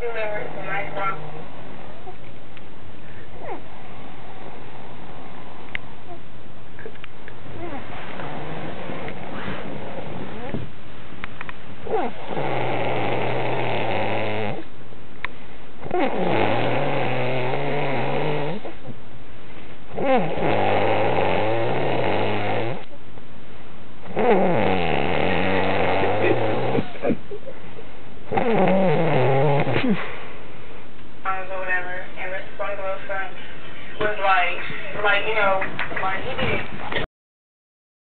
delivered some nice rock. Or whatever, and Mr. Bungalow son was like, you know, like he did